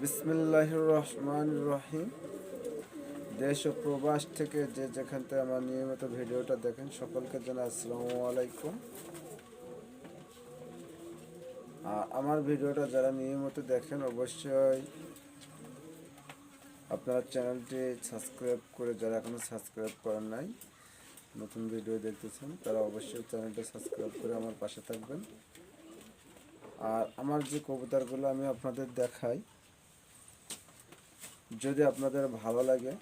বিসমিল্লাহির রহমানির রহিম। দেশ ও প্রবাস থেকে যে যেখান থেকে আমার নিয়মিত ভিডিওটা দেখেন সকলকে জানাই আসসালামু আলাইকুম। আমার ভিডিওটা যারা নিয়মিত দেখেন অবশ্যই আপনারা চ্যানেলটি সাবস্ক্রাইব করে, যারা এখনো সাবস্ক্রাইব করেন নাই নতুন ভিডিও দেখতেছেন তারা অবশ্যই চ্যানেলটা সাবস্ক্রাইব করে আমার পাশে থাকবেন। আর আমার যে কবুতরগুলো আমি আপনাদের দেখাই, যদি আপনাদের ভালো লাগে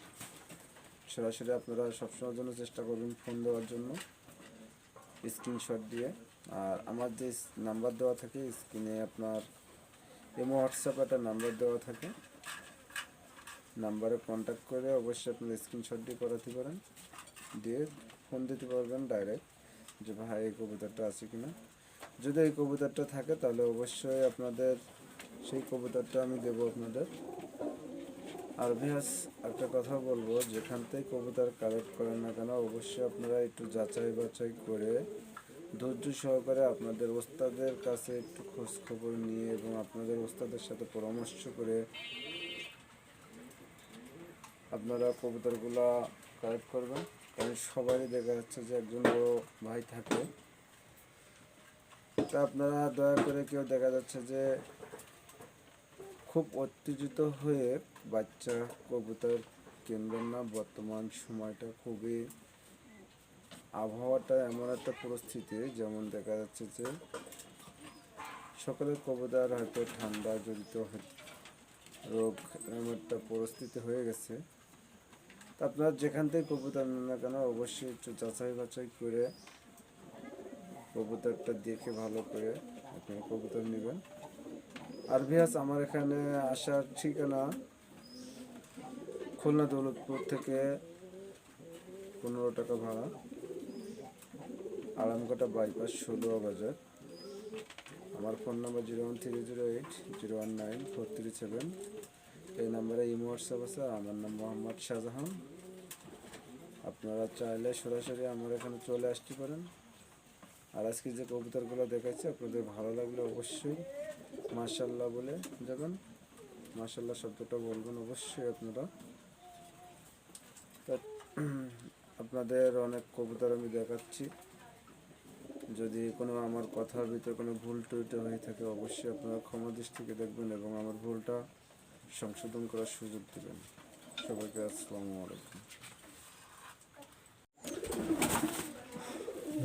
সরাসরি আপনারা সবসময়ের জন্য চেষ্টা করবেন ফোন দেওয়ার জন্য স্ক্রিনশট দিয়ে। আর আমার যে নাম্বার দেওয়া থাকে স্ক্রিনে আপনার ইমো হোয়াটসঅ্যাপ একটা নাম্বার দেওয়া থাকে, নাম্বারে কন্ট্যাক্ট করে অবশ্যই আপনার স্ক্রিনশট দিয়ে করাতে পারেন, দিয়ে ফোন দিতে পারবেন ডাইরেক্ট যে ভাই এই কবুতরটা আছে কিনা। যদি এই কবুতরটা থাকে তাহলে অবশ্যই আপনাদের সেই কবুতরটা আমি দেবো আপনাদের। আর ভিউয়ার্স একটা কথা বলবো, যেখান থেকে কবুতর কালেক্ট করেন না কেন অবশ্যই আপনারা একটু যাচাই বাছাই করে ধৈর্য সহকারে আপনাদের ওস্তাদের কাছে একটু খোঁজ খবর নিয়ে এবং আপনাদের ওস্তাদের সাথে পরামর্শ করে আপনারা কবুতরগুলো কালেক্ট করবেন। কারণ সবারই দেখা যাচ্ছে যে একজন বড় ভাই থাকে, তা আপনারা দয়া করে কেউ দেখা যাচ্ছে যে খুব উত্তেজিত হয়ে বাচ্চা কবুতর কিনবেন না। বর্তমান সময়টা খুবই আবহাওয়াটা এমন একটা পরিস্থিতি, যেমন দেখা যাচ্ছে যে সকলের কবুতর হয়তো ঠান্ডা জড়িত রোগ এমন একটা পরিস্থিতি হয়ে গেছে। তা আপনারা যেখান থেকে কবুতর নেন না কেন অবশ্যই একটু যাচাই বাছাই করে কবুতরটা দেখে ভালো করে আপনারা কবুতর নেবেন। আর ভিউয়ার্স আমার এখানে আসার ঠিকানা খুলনা দৌলতপুর থেকে 15 টাকা ভাড়া, আরামঘাটা বাইপাস 16 বাজার। আমার ফোন নাম্বার 01308019437। এই নাম্বারে ইমো হোয়াটসঅ্যাপ আছে। আমার নাম মোহাম্মদ শাহজাহান। আপনারা চাইলে সরাসরি আমার এখানে চলে আসতে পারেন। আর আজকে যে কবুতরগুলো দেখাচ্ছি আপনাদের ভালো লাগলে অবশ্যই মাশাআল্লাহ বলে যাবেন, মাশাআল্লাহ শব্দটা বলবেন অবশ্যই আপনারা। তা আপনাদের অনেক কবুতর আমি দেখাচ্ছি, যদি কোনো আমার কথার ভিতরে কোনো ভুল টুইটে হয়ে থাকে অবশ্যই আপনারা ক্ষমা দৃষ্টিতে দেখবেন এবং আমার ভুলটা সংশোধন করার সুযোগ দেবেন। সবাইকে আসসালামু আলাইকুম।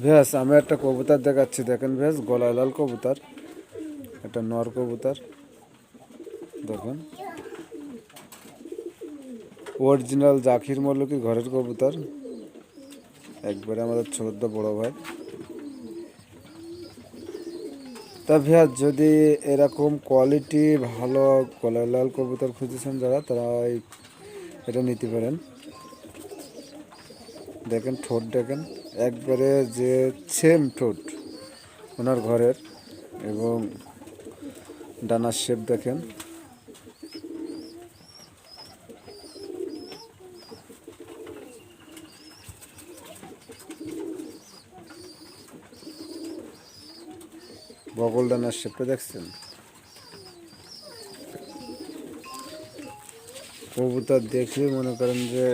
ভেস আমি একটা কবুতর দেখাচ্ছি, দেখেন ভেস গলায় লাল কবুতর, একটা নর কবুতর দেখেন, অরিজিনাল জাকির মল্লিকের ঘরের কবুতর, একবারে আমাদের ছোটদা বড় ভাই। তা ভেস যদি এরকম কোয়ালিটি ভালো গলায় লাল কবুতর খুঁজেছেন যারা, তারা এটা নিতে পারেন। দেখেন ঠোঁট দেখেন, একবারে যে সেম ঠোঁট ওনার ঘরের, এবং ডানার শেপ দেখেন। বগল ডানার শেপটা দেখছেন। কবুতর দেখলে মনে করেন যে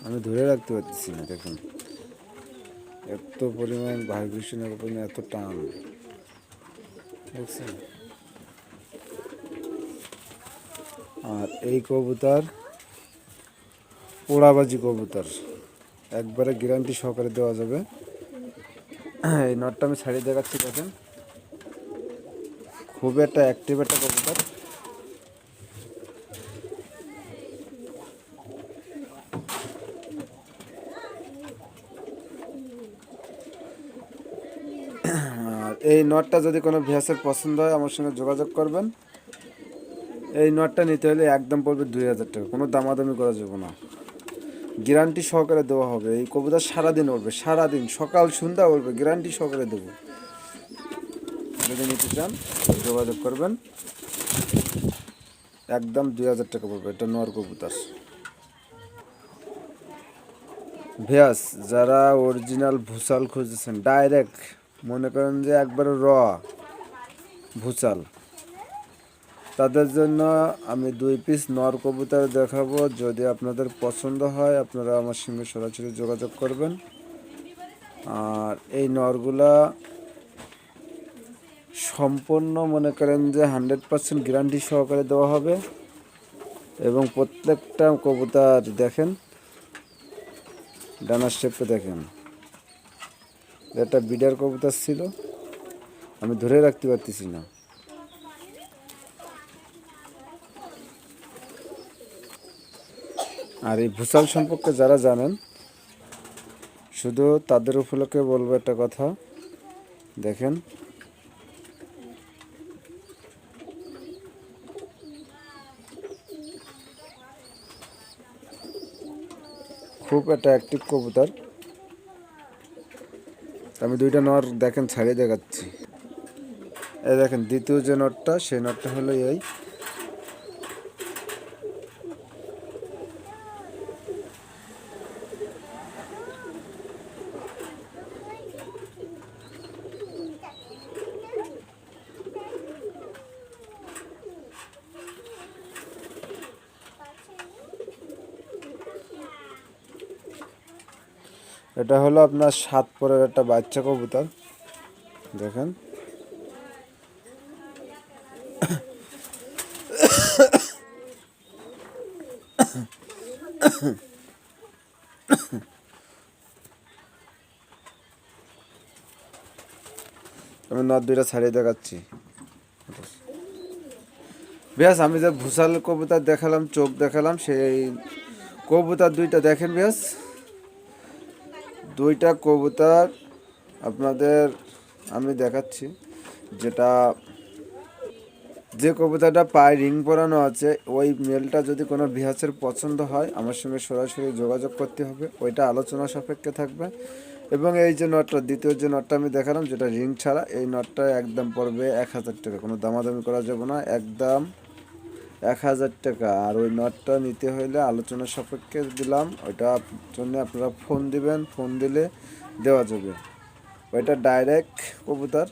আমি ধরে রাখতে পারতেছি না। দেখুন এত পরিমাণ ভাইব্রেশনের উপর এত টান দেখছেন। আর এই কবুতর পোড়াবাজি কবুতর, একবারে গ্যারান্টি সহকারে দেওয়া যাবে। এই নটটা আমি ছাড়িয়ে দেখাচ্ছি, দেখেন খুবই একটা অ্যাক্টিভ একটা কবুতর। আর এই নটটা যদি কোনো ভিউয়ার্সের পছন্দ হয় আমার সঙ্গে যোগাযোগ করবেন। এই নটটা নিতে হলে একদম পড়বে 2000 টাকা, কোনো দামাদামি করা যাবে না, গ্যারান্টি সহকারে দেওয়া হবে। এই কবুতর সারাদিন উঠবে, সারাদিন সকাল সন্ধ্যা উঠবে, গ্যারান্টি সহকারে দেবো। যদি নিতে চান যোগাযোগ করবেন, একদম 2000 টাকা পড়বে। এটা নর কবুতর। ভিউয়ার্স যারা অরিজিনাল ভুসাল খুঁজেছেন, ডাইরেক্ট মনে করেন যে একবারে ভুসাল, তাদের জন্য আমি 2 পিস নর কবুতর দেখাবো। যদি আপনাদের পছন্দ হয় আপনারা আমার সঙ্গে সরাসরি যোগাযোগ করবেন। আর এই নরগুলা সম্পূর্ণ মনে করেন যে 100% গ্যারান্টি সহকারে দেওয়া হবে। এবং প্রত্যেকটা কবুতর দেখেন, ডানার শেপটা দেখেন। এটা বিডার কবুতর ছিল, আমি ধরে রাখতে পারতেছি না। আর এই ভুসাল সম্পর্কে যারা জানেন, শুধু তাদের উপলক্ষে বলবো একটা কথা, দেখেন খুব একটা অ্যাক্টিভ কবুতর। আমি 2টা নর দেখেন ছাড়িয়ে দেখাচ্ছি। এই দেখেন দ্বিতীয় যে নটটা, সেই নটটা হলো এই। এটা হলো আপনার 7 পরের একটা বাচ্চা কবুতর, দেখেন। আমি নট 2টা ছাড়িয়ে দেখাচ্ছি। বেশ, আমি যে ভুসাল কবুতর দেখালাম, চোখ দেখালাম, সেই কবুতর 2টা দেখেন। বেশ, 2টা কবুতর আপনাদের আমি দেখাচ্ছি। যে কবুতরটা পায়ে রিং পরানো আছে, ওই মেলটা যদি কোনো ভিউয়ার্সের পছন্দ হয় আমার সঙ্গে সরাসরি যোগাযোগ করতে হবে, ওইটা আলোচনা সাপেক্ষে থাকবে। এবং এই যে নটটা, দ্বিতীয় যে নটটা আমি দেখালাম যেটা রিং ছাড়া, এই নটটা একদম পড়বে 1000 টাকা, কোনো দামাদামি করা যাবে না, একদম 1000 টাকা। আর ওই নটটা নিতে হলে আলোচনা সাপেক্ষে দিলাম, ওইটার জন্য আপনারা ফোন দিবেন, ফোন দিলে দেওয়া যাবে। ওইটা ডাইরেক্ট কবুতর।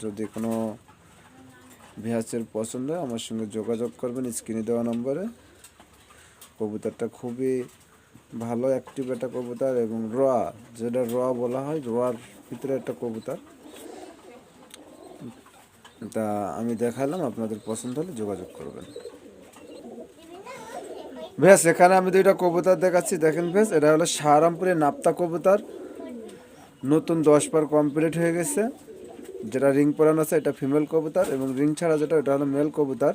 যদি কোনো ভিউয়ার্সের পছন্দ হয় আমার সঙ্গে যোগাযোগ করবেন স্ক্রিনে দেওয়া নম্বরে। কবুতরটা খুবই ভালো অ্যাক্টিভ একটা কবুতর, এবং যেটা বলা হয়, রোয়ার ভিতরে একটা কবুতর। তা আমি দেখালাম, আপনাদের পছন্দ হলে যোগাযোগ করবেন। বেশ, এখানে আমি 2টা কবুতর দেখাচ্ছি, দেখেন। বেশ, এটা হলো শাহরামপুরের নাপ্তা কবুতর, নতুন 10 পার কমপ্লিট হয়ে গেছে। যেটা রিং পরানো আছে এটা ফিমেল কবুতর, এবং রিং ছাড়া যেটা ওটা হলো মেল কবুতর।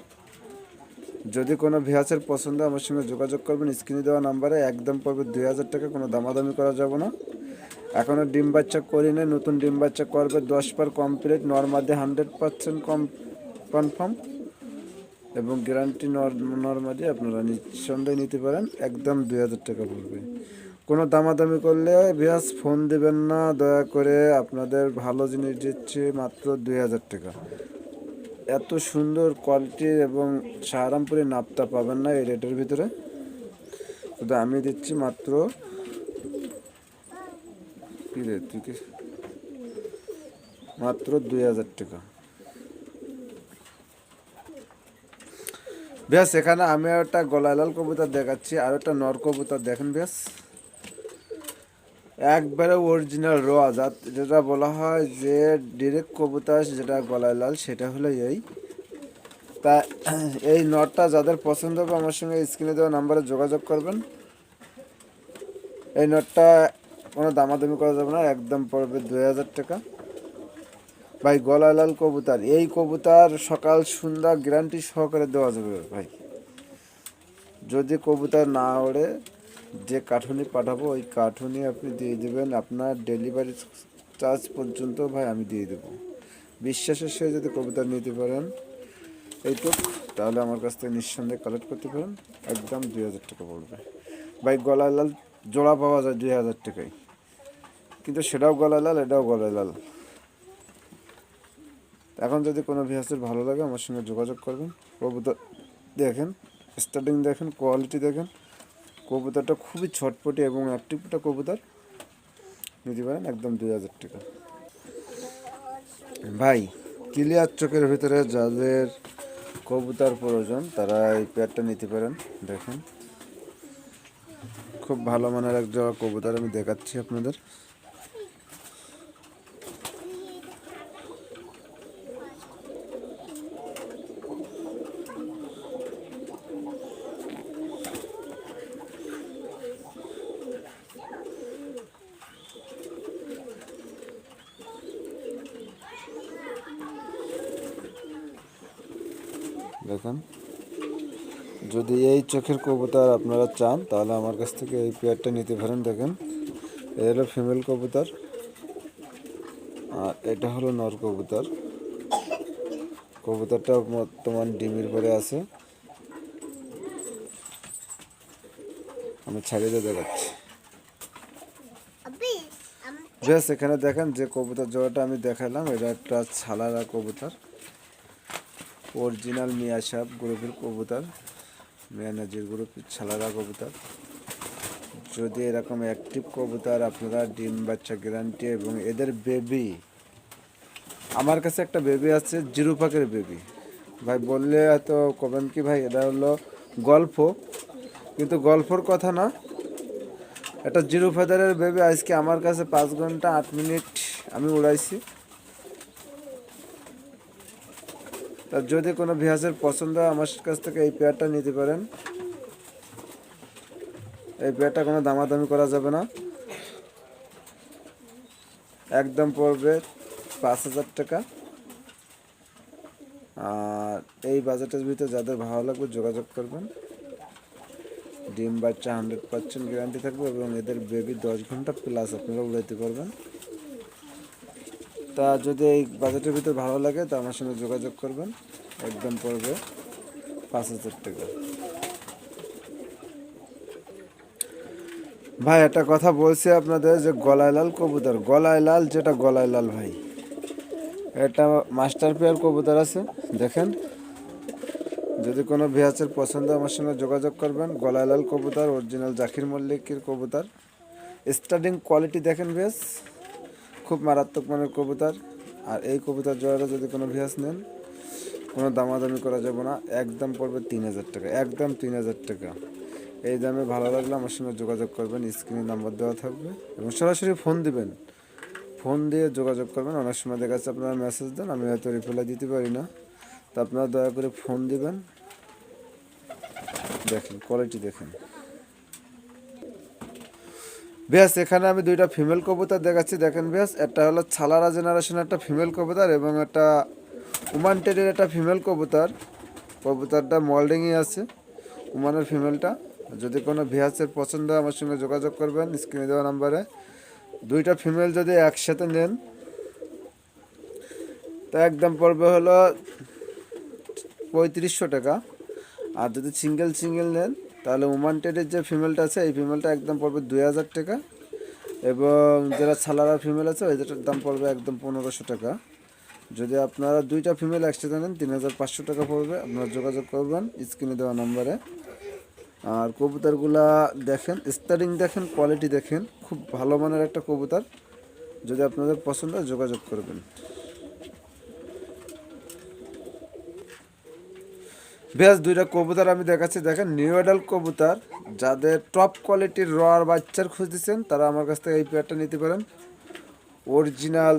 যদি কোনো ভিউয়ার্সের পছন্দ আমার সঙ্গে যোগাযোগ করবেন স্ক্রিনে দেওয়া নাম্বারে। একদম পড়বে 2000 টাকা, কোনো দামাদামি করা যাবে না। এখনও ডিম বাচ্চা করিনি, নতুন ডিম বাচ্চা করবে, 10 পার কমপ্লিট, নর্মাদি 100% কনফার্ম, এবং গ্যারান্টি নর্মাদি আপনারা নিঃসন্দেহে নিতে পারেন। একদম 2000 টাকা পড়বে, কোনো দামাদামি করলে ভিউয়ার্স ফোন দেবেন না দয়া করে। আপনাদের ভালো জিনিস দিচ্ছি মাত্র 2000 টাকা। এত সুন্দর কোয়ালিটির এবং শাহরামপুরে নাপতা পাবেন না এই রেটের ভিতরে। শুধু আমি দিচ্ছি মাত্র মাত্র 2000 টাকা। বেশ, এখানে আমি একটা গলালাল কবুতর দেখাচ্ছি, আর একটা নর কবুতর দেখেন। বেশ, একবারে অরিজিনাল যেটা বলা হয় যে ডিরেক্ট কবুতর, যেটা গলায় লাল, সেটা হলো এই। তা এই নটটা যাদের পছন্দ হবে আমার সঙ্গে স্ক্রিনে দেওয়া নাম্বারে যোগাযোগ করবেন। এই নটটা কোনো দামাদামি করা যাবে না, একদম পড়বে 2000 টাকা। ভাই, গলায় লাল কবুতর, এই কবুতর সকাল সন্ধ্যা গ্যারান্টি সহকারে দেওয়া যাবে ভাই। যদি কবুতর না ওড়ে, যে কাঠুনি পাঠাবো ওই কাঠুনি আপনি দিয়ে দেবেন, আপনার ডেলিভারি চার্জ পর্যন্ত ভাই আমি দিয়ে দেবো। বিশ্বাসের সঙ্গে যদি কবুতর নিতে পারেন এইটুক, তাহলে আমার কাছ থেকে নিঃসন্দেহে কালেক্ট করতে পারেন। একদম 2000 টাকা পড়বে ভাই। গলায় লাল জোড়া পাওয়া যায় 2000 টাকায়, কিন্তু সেটাও গলায় লাল, এটাও গলায় লাল। এখন যদি কোনো ভিউয়ার্সের ভালো লাগে আমার সঙ্গে যোগাযোগ করবেন। কবুতর দেখেন, স্টার্টিং দেখেন, কোয়ালিটি দেখেন। কবুতরটা খুবই ছটপটি এবং অ্যাক্টিভটা কবুতর, নিতে পারেন একদম 2000 টাকা। ভাই, ক্লিয়ার চোখের ভিতরে যাদের কবুতর প্রয়োজন তারা এই পেয়ারটা নিতে পারেন। দেখেন খুব ভালো মানের এক জোড়া কবুতর আমি দেখাচ্ছি আপনাদের। দেখেন যদি এই চোখের কবুতর আপনারা চান তাহলে আমার কাছ থেকে এই পেয়ারটা নিতে পারেন। দেখেন এটা হলো ফিমেল কবুতর আর এটা হলো নর কবুতর। কবুতরটা বর্তমান ডিমের পরে আছে, আমি ছাড়িয়ে দেখাচ্ছি। বেশ এখানে দেখেন যে কবুতর জোড়াটা আমি দেখালাম এটা একটা ছালারা কবুতর, অরিজিনাল মিয়া সাহেব গ্রুপের কবুতর, মিয়া নাজির গ্রুপের ছালারা কবুতর। যদি এরকম অ্যাক্টিভ কবুতর আপনারা ডিম বাচ্চা গ্যারান্টি এবং এদের বেবি, আমার কাছে একটা বেবি আছে জিরো পাকের বেবি। ভাই বললে হয়তো কবেন কি ভাই এটা হলো গল্প, কিন্তু গল্পর কথা না, এটা জিরো ফেদারের বেবি আজকে আমার কাছে 5 ঘন্টা 8 মিনিট আমি উড়াইছি। তা যদি কোনো ভিউয়ার্সের পছন্দ হয় আমার কাছ থেকে এই পেয়ারটা নিতে পারেন। এই পেয়ারটা কোনো দামাদামি করা যাবে না, একদম পড়বে 5,000 টাকা। আর এই বাজেটের ভিতরে যাদের ভালো লাগবে যোগাযোগ করবেন। ডিম বাচ্চা 100% গ্যারান্টি থাকবে এবং এদের বেবি 10 ঘন্টা প্লাস আপনারা উড়াইতে পারবেন। তা যদি এই বাজেটের ভিতরে ভালো লাগে তা আমার সঙ্গে যোগাযোগ করবেন, একদম পড়বে 5,000 টাকা। ভাই একটা কথা বলছি আপনাদের যে গলায় লাল কবুতর, গলায় লাল যেটা গলায় লাল ভাই, এটা মাস্টার পেয়ার কবুতর আছে। দেখেন যদি কোনো ভিউয়ার্সের পছন্দ আমার সঙ্গে যোগাযোগ করবেন। গলায় লাল কবুতর অরিজিনাল জাকির মল্লিকের কবুতর, স্টার্টিং কোয়ালিটি দেখেন বেশ খুব মারাত্মক মানের কবুতর। আর এই কবুতর জোড়াটা যদি কোনো ভিউয়ার্স নেন কোনো দামাদামি করা যাবে না, একদম পড়বে 3,000 টাকা, একদম 3,000 টাকা। এই দামে ভালো লাগলে আমার সঙ্গে যোগাযোগ করবেন, স্ক্রিনে নাম্বার দেওয়া থাকবে এবং সরাসরি ফোন দিবেন, ফোন দিয়ে যোগাযোগ করবেন। অনেক সময় দেখা যাচ্ছে আপনারা মেসেজ দেন, আমি হয়তো রিপ্লাই দিতে পারি না, তো আপনারা দয়া করে ফোন দিবেন। দেখেন কোয়ালিটি দেখেন বেশ। এখানে আমি দুইটা ফিমেল কবুতর দেখাচ্ছি, দেখেন বেশ। একটা হলো ছালারা জেনারেশন একটা ফিমেল কবুতর এবং একটা উমান টেডের একটা ফিমেল কবুতর। কবুতরটা মোল্ডিংয়ে আছে, উমানের ফিমেলটা। যদি কোনো ভিউয়ার্সের পছন্দ হয় আমার সঙ্গে যোগাযোগ করবেন স্ক্রিনে দেওয়া নাম্বারে। দুইটা ফিমেল যদি একসাথে নেন তা একদম পড়বে হলো 3500 টাকা। আর যদি সিঙ্গেল নেন তাহলে উমান টেডের যে ফিমেলটা আছে এই ফিমেলটা একদম পড়বে 2,000 টাকা এবং যারা ছালারা ফিমেল আছে ওইটার দাম পড়বে একদম 1,500 টাকা। যদি আপনারা দুইটা ফিমেল একসাথে নেন 3,500 টাকা পড়বে। আপনারা যোগাযোগ করবেন স্ক্রিনে দেওয়া নাম্বারে। আর কবুতরগুলা দেখেন, স্টার্টিং দেখেন, কোয়ালিটি দেখেন, খুব ভালো মানের একটা কবুতর। যদি আপনাদের পছন্দ হয় যোগাযোগ করবেন। বেশ দুইটা কবুতর আমি দেখাচ্ছি, দেখেন নিউ অ্যাডাল কবুতর। যাদের টপ কোয়ালিটির রয়ার বাচ্চার খুঁজতেছেন তারা আমার কাছ থেকে এই পেয়ারটা নিতে পারেন। অরিজিনাল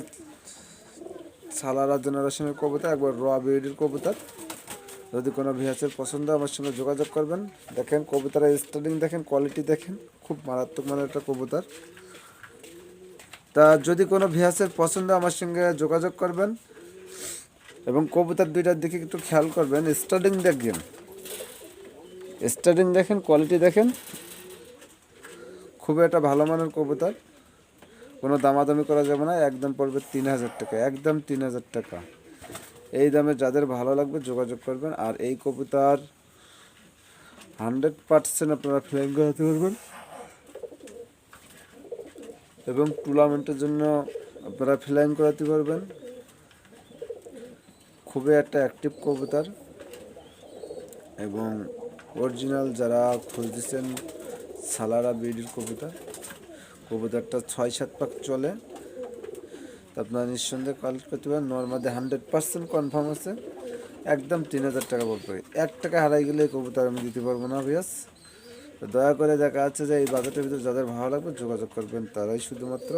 সালারা জেনারেশনের কবুতর, একবার র বিউটির কবুতর। যদি কোনো ভিউয়ার্সের পছন্দ আমার সঙ্গে যোগাযোগ করবেন। দেখেন কবুতরের স্টার্টিং দেখেন, কোয়ালিটি দেখেন, খুব মারাত্মক মানের একটা কবুতর। তা যদি কোনো ভিউয়ার্সের পছন্দ আমার সঙ্গে যোগাযোগ করবেন এবং কবুতর দুইটার দিকে একটু খেয়াল করবেন। স্টার্টিং দেখবেন, স্টার্টিং দেখেন, কোয়ালিটি দেখেন, খুব একটা ভালো মানের কবুতর। কোনো দামাদামি করা যাবে না, একদম পড়বে 3,000 টাকা, একদম 3,000 টাকা। এই দামে যাদের ভালো লাগবে যোগাযোগ করবেন। আর এই কবুতর 100% আপনারা ফ্লাইং করাতে পারবেন এবং টুর্নামেন্টের জন্য আপনারা ফ্লাইং করাতে পারবেন। খুবই একটা অ্যাক্টিভ কবুতর এবং অরিজিনাল যারা খুঁজতেছেন সালারা ব্রিডের কবুতর, কবুতরটা 6-7 পাক চলে, তো আপনারা নিঃসন্দেহে কালেক্ট করতে পারেন। নর্মাদি 100% কনফার্ম আছে একদম 3,000 টাকা পড়বে। 1 টাকা হারাই গেলে এই কবুতর আমি দিতে পারবো না ভিউয়ার্স। তো দয়া করে দেখা যাচ্ছে যে এই বাজেটের ভিতরে যাদের ভালো লাগবে যোগাযোগ করবেন, তারাই শুধুমাত্র